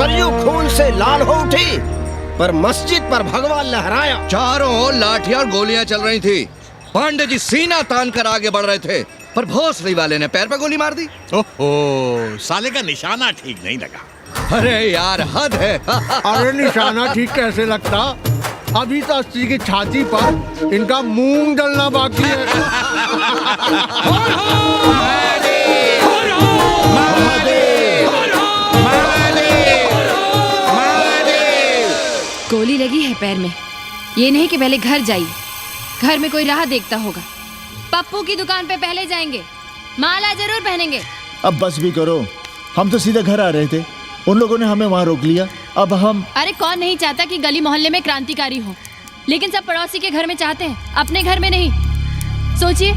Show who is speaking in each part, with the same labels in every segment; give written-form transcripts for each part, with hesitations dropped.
Speaker 1: सरयू खून से लाल हो उठी, पर मस्जिद पर भगवा लहराया।
Speaker 2: चारों ओर लाठियां और गोलियां चल रही थी। पांडे जी सीना तान कर आगे बढ़ रहे थे, पर भोसड़ी वाले ने पैर पर गोली मार दी।
Speaker 3: ओहो, साले का निशाना ठीक नहीं लगा।
Speaker 2: अरे यार, हद है।
Speaker 4: अरे निशाना ठीक कैसे लगता? अभी तो अस्सी की छाती पर इनका मूंग डलना बाकी है।
Speaker 5: गोली लगी है पैर में। ये नहीं कि पहले घर जाइए, घर में कोई राह देखता होगा। पप्पू की दुकान पे पहले जाएंगे, माला जरूर पहनेंगे।
Speaker 6: अब बस भी करो, हम तो सीधे घर आ रहे थे, उन लोगों ने हमें वहाँ रोक लिया। अब हम
Speaker 5: अरे कौन नहीं चाहता कि गली मोहल्ले में क्रांतिकारी हो, लेकिन सब पड़ोसी के घर में चाहते हैं, अपने घर में नहीं। सोचिए,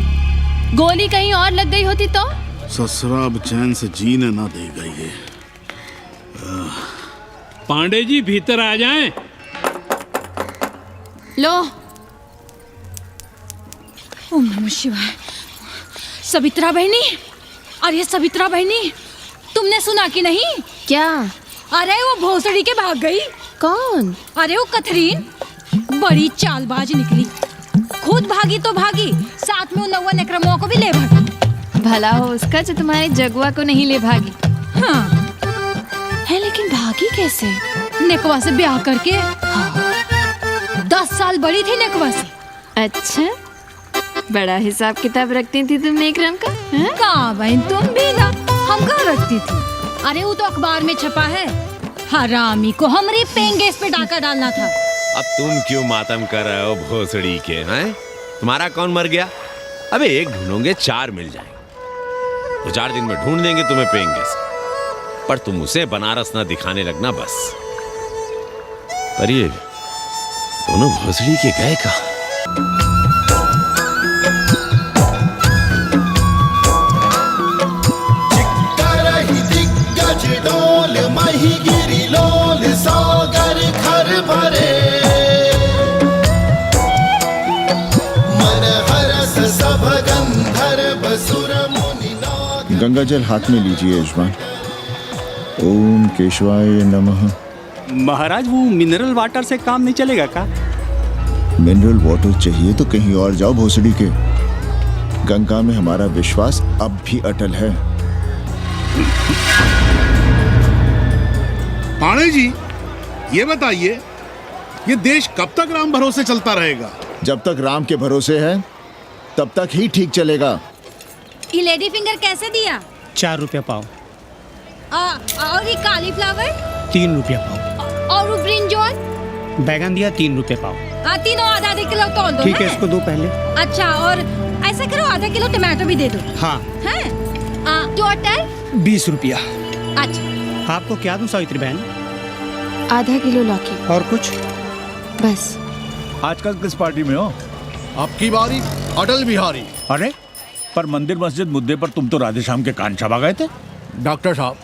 Speaker 5: गोली कहीं और लग गई होती तो?
Speaker 7: ससुरा अब चैन से जीने ना देगा ये।
Speaker 8: पांडे जी भीतर आ जाएं।
Speaker 5: लो। ओम नमः शिवाय। सवित्रा बहनी, अरे सवित्रा बहनी, तुमने सुना कि नहीं? क्या? अरे वो भोसड़ी के भाग गई। कौन? अरे वो कथरीन, बड़ी चालबाज निकली। खुद भागी तो भागी, साथ में उन नौवा नक्रमुआ को भी ले भागी। भला हो उसका जो तुम्हारे जगुआ को नहीं ले भागी। हाँ है, लेकिन भागी कैसे? नेकवा से ब्याह करके। हाँ। 10 साल बड़ी थी नेकवा से। अच्छा, बड़ा हिसाब किताब रखती थी तुम नेकरम का? कहाँ बहन, तुम भी ना, हम कहाँ रखती थी? अरे वो तो अखबार में छपा है, हरामी को हमरे पेंगेस पे डाका डालना था।
Speaker 3: अब तुम क्यों मातम कर रहे हो भोसड़ी के? हैं? तुम्हारा कौन मर गया? अबे एक ढूंढोगे 4 मिल जाएंगे, तो 4 दिन में ढूंढ देंगे तुम्हें पेंगेस। पर तुम उसे बनारस ना दिखाने लगना बस। पर ये दोनों भोसड़ी के गए कहाँ?
Speaker 6: गंगा जल हाथ में लीजिए यजमान। ओम केशवाय नमः।
Speaker 9: महाराज, वो मिनरल वाटर से काम नहीं चलेगा का?
Speaker 6: मिनरल वाटर चाहिए तो कहीं और जाओ भोसड़ी के। गंगा में हमारा विश्वास अब भी अटल है।
Speaker 7: पांडे जी, ये बताइए, ये देश कब तक राम भरोसे चलता रहेगा?
Speaker 6: जब तक राम के भरोसे है तब तक ही ठीक चलेगा।
Speaker 5: ये लेडी फिंगर कैसे दिया?
Speaker 9: 4 रुपया पाव।
Speaker 5: और ये कालीफ्लावर?
Speaker 9: 3 रुपया पाव।
Speaker 5: और वो ब्रिंजॉल?
Speaker 9: बैगन दिया 3 रुपये पाव।
Speaker 5: तीनों आधा किलो तोल दो।
Speaker 9: ठीक है, इसको दो पहले।
Speaker 5: अच्छा, और ऐसा करो, आधा किलो टमाटो भी दे दो।
Speaker 9: हाँ।
Speaker 5: हैं? टोटल
Speaker 9: 20 रुपया।
Speaker 5: अच्छा,
Speaker 9: आपको क्या दूं सावित्री बहन?
Speaker 5: आधा किलो लौकी।
Speaker 9: और कुछ?
Speaker 5: बस।
Speaker 10: आजकल किस पार्टी में हो?
Speaker 4: आपकी बारी अटल बिहारी।
Speaker 10: अरे पर मंदिर मस्जिद मुद्दे पर तुम तो राधे श्याम के कान चबा गए थे।
Speaker 4: डॉक्टर साहब,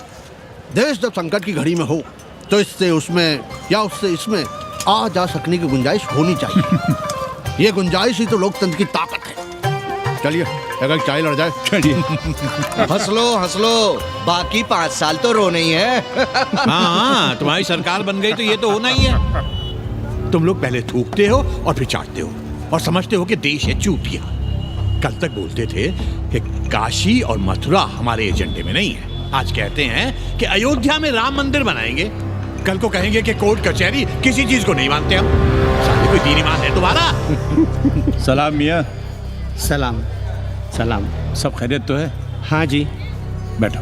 Speaker 4: देश जब संकट की घड़ी में हो तो इससे उसमें या उससे इसमें आ जा सकने की गुंजाइश होनी चाहिए। ये गुंजाइश ही तो लोकतंत्र की ताकत है। चलिए अगर चाय लड़ जाए।
Speaker 10: चलिए।
Speaker 2: हंस लो, बाकी 5 साल तो रोना ही है।
Speaker 3: हाँ, तुम्हारी सरकार बन गई तो ये तो होना ही है। तुम लोग पहले थूकते हो और फिर चाटते हो और समझते हो कि देश है चूतिया। कल तक बोलते थे कि काशी और मथुरा हमारे एजेंडे में नहीं है, आज कहते हैं कि अयोध्या में राम मंदिर बनाएंगे, कल को कहेंगे कि कोर्ट कचहरी किसी चीज को नहीं मानते हम। सामने कोई दीन ईमान है तुम्हारा?
Speaker 10: सलाम मियाँ।
Speaker 9: सलाम। सलाम।
Speaker 10: सब खैरियत तो है?
Speaker 9: हाँ जी।
Speaker 10: बैठो।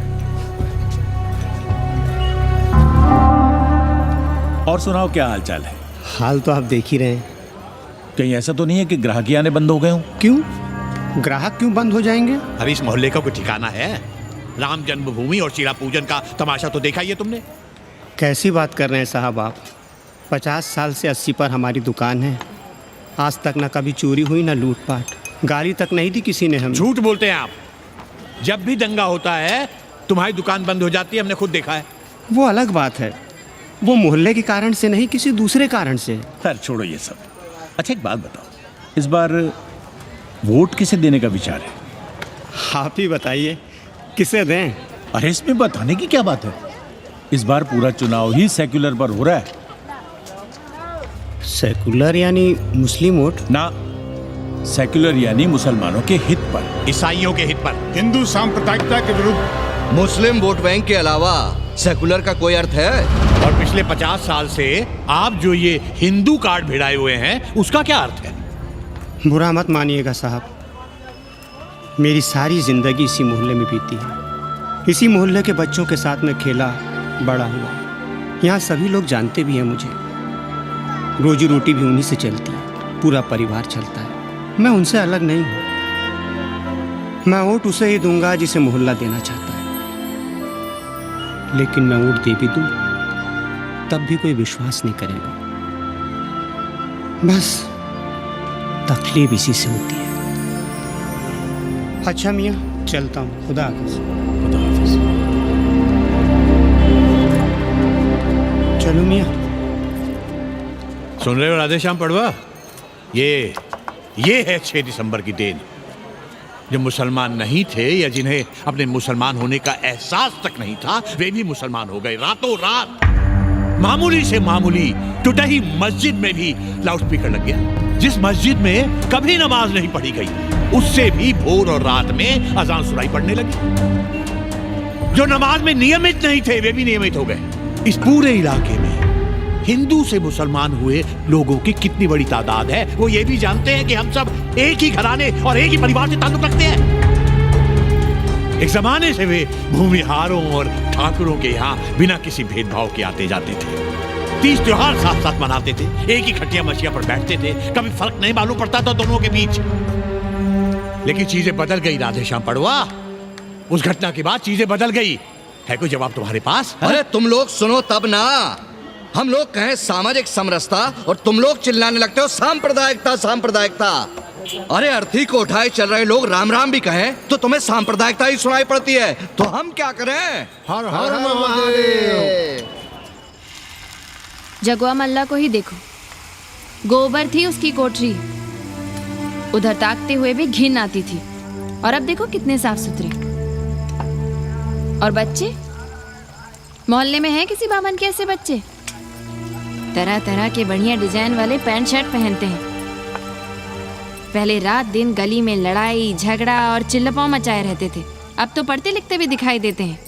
Speaker 10: और सुनाओ, क्या हाल चाल है?
Speaker 9: हाल तो आप देख ही रहे हैं।
Speaker 10: कहीं ऐसा तो नहीं है कि ग्राहकी आने बंद हो गए हों?
Speaker 9: क्यों? ग्राहक क्यों बंद हो जाएंगे?
Speaker 3: अरे इस मोहल्ले का कोई ठिकाना है? राम जन्मभूमि और शीला पूजन का तमाशा तो देखा ही है तुमने।
Speaker 9: कैसी बात कर रहे हैं साहब आप? 50 साल से 80 पर हमारी दुकान है, आज तक ना कभी चोरी हुई ना लूटपाट, गाली तक नहीं दी किसी ने हमें।
Speaker 3: झूठ बोलते हैं आप। जब भी दंगा होता है तुम्हारी दुकान बंद हो जाती है, हमने खुद देखा है।
Speaker 9: वो अलग बात है, वो मोहल्ले के कारण से नहीं, किसी दूसरे कारण से।
Speaker 10: खैर छोड़ो ये सब। अच्छा एक बात बताओ, इस बार वोट किसे देने का विचार है?
Speaker 9: आप ही बताइए, किसे दें?
Speaker 10: अरे इसमें बताने की क्या बात है? इस बार पूरा चुनाव ही सेक्युलर पर हो रहा है।
Speaker 9: सेकुलर यानी मुस्लिम वोट?
Speaker 10: ना, सेक्युलर यानी मुसलमानों के हित पर,
Speaker 3: ईसाइयों के हित पर,
Speaker 7: हिंदू सांप्रदायिकता के विरुद्ध।
Speaker 2: मुस्लिम वोट बैंक के अलावा सेकुलर का कोई अर्थ है?
Speaker 3: और पिछले 50 साल से आप जो ये हिंदू कार्ड भिड़ाए हुए हैं उसका क्या अर्थ है?
Speaker 9: बुरा मत मानिएगा साहब, मेरी सारी जिंदगी इसी मोहल्ले में बीती है। इसी मोहल्ले के बच्चों के साथ में खेला बड़ा हुआ। यहाँ सभी लोग जानते भी हैं मुझे। रोजी रोटी भी उन्हीं से चलती है, पूरा परिवार चलता है। मैं उनसे अलग नहीं हूँ। मैं वोट उसे ही दूंगा जिसे मोहल्ला देना चाहता है, लेकिन मैं वोट दे भी दूँ तब भी कोई विश्वास नहीं करेगा। बस तकलीफ इसी से होती है। अच्छा मियाँ, चलता हूँ। खुदा हाफिज़।
Speaker 3: खुदा हाफिज़।
Speaker 9: चलो मियाँ।
Speaker 3: सुन रहे हो राधेश्याम पड़वा? ये है 6 दिसंबर की देन। जो मुसलमान नहीं थे या जिन्हें अपने मुसलमान होने का एहसास तक नहीं था, वे भी मुसलमान हो गए रातों रात। मामूली से मामूली टूटी मस्जिद में भी लाउडस्पीकर लग गया। जिस मस्जिद में कभी नमाज नहीं पढ़ी गई, उससे भी भोर और रात में अजान सुनाई पड़ने लगी। जो नमाज में नियमित नहीं थे, वे भी नियमित हो गए। इस पूरे इलाके में हिंदू से मुसलमान हुए लोगों की कितनी बड़ी तादाद है, वो ये भी जानते हैं कि हम सब एक ही घराने और एक ही परिवार से ताल्लुक रखते हैं। एक जमाने से वे भूमिहारों और ठाकुरों के यहाँ बिना किसी भेदभाव के आते जाते थे। 30 त्योहार साथ साथ मनाते थे, एक ही खटिया मछिया पर बैठते थे, कभी फर्क नहीं मालूम पड़ता था दोनों के बीच। लेकिन चीजें बदल गई राधेश्याम पड़वा। उस घटना के बाद चीजें बदल गई। है कोई जवाब तुम्हारे पास?
Speaker 2: अरे तुम लोग सुनो तब ना। हम लोग कहें सामाजिक समरसता और तुम लोग चिल्लाने लगते हो सांप्रदायिकता सांप्रदायिकता। अरे अर्थी को उठाए चल रहे लोग राम राम भी कहें तो तुम्हें सांप्रदायिकता ही सुनाई पड़ती है। तो हम क्या करें?
Speaker 4: हर हर महादेव।
Speaker 5: जगुआ मल्ला को ही देखो, गोबर थी उसकी कोठरी, उधर ताकते हुए भी घिन आती थी। और अब देखो कितने साफ सुथरे। और बच्चे, मोहल्ले में हैं किसी बामन के ऐसे बच्चे? तरह तरह के बढ़िया डिजाइन वाले पैंट शर्ट पहनते हैं। पहले रात दिन गली में लड़ाई झगड़ा और चिल्लपाव मचाए रहते थे, अब तो पढ़ते लिखते भी दिखाई देते हैं।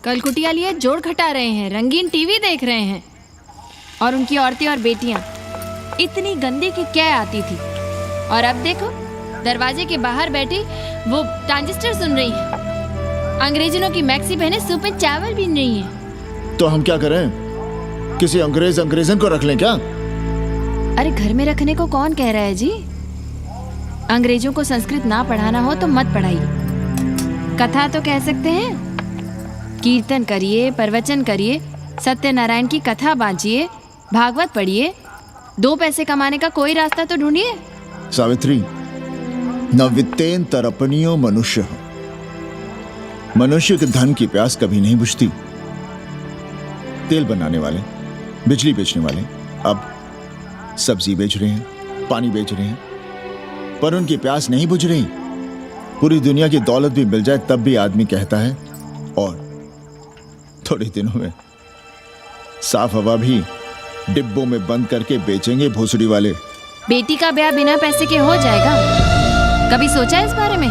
Speaker 5: कल कुटिया लिए जोड़ खटा रहे हैं, रंगीन टीवी देख रहे हैं। और उनकी औरतें और बेटियां इतनी गंदी की क्या आती थी। और अब देखो दरवाजे के बाहर बैठी वो ट्रांजिस्टर सुन रही है। अंग्रेजनों की मैक्सी बहनें सूप में चावल भी नहीं है।
Speaker 6: तो हम क्या करें? किसी अंग्रेजन को रख लें क्या?
Speaker 5: अरे घर में रखने को कौन कह रहा है जी? अंग्रेजों को संस्कृत ना पढ़ाना हो तो मत पढ़ाइए। कथा तो कह सकते हैं, कीर्तन करिए, प्रवचन करिए, सत्यनारायण की कथा बांचिए, भागवत पढ़िए। 2 पैसे कमाने का कोई रास्ता तो ढूंढिए।
Speaker 6: सावित्री, न वित्तेन तरपणियो मनुष्य। मनुष्य के धन की प्यास कभी नहीं बुझती। तेल बनाने वाले, बिजली बेचने वाले अब सब्जी बेच रहे हैं, पानी बेच रहे हैं, पर उनकी प्यास नहीं बुझ रही। पूरी दुनिया की दौलत भी मिल जाए तब भी आदमी कहता है और थोड़े दिनों में साफ हवा भी डिब्बों में बंद करके बेचेंगे भोसड़ी वाले।
Speaker 5: बेटी का ब्याह बिना पैसे के हो जाएगा? कभी सोचा है इस बारे में?